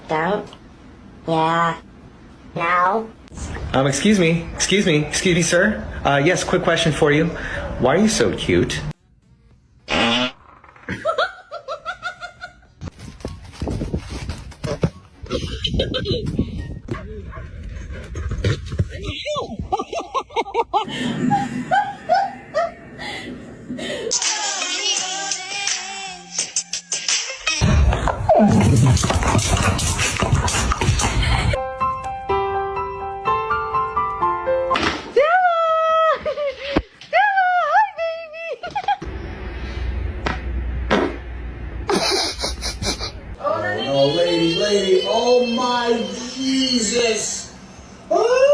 Don't? Yeah. No? Excuse me, sir. Yes, quick question for you. Why are you so cute? Oh, lady, oh my Jesus! Oh!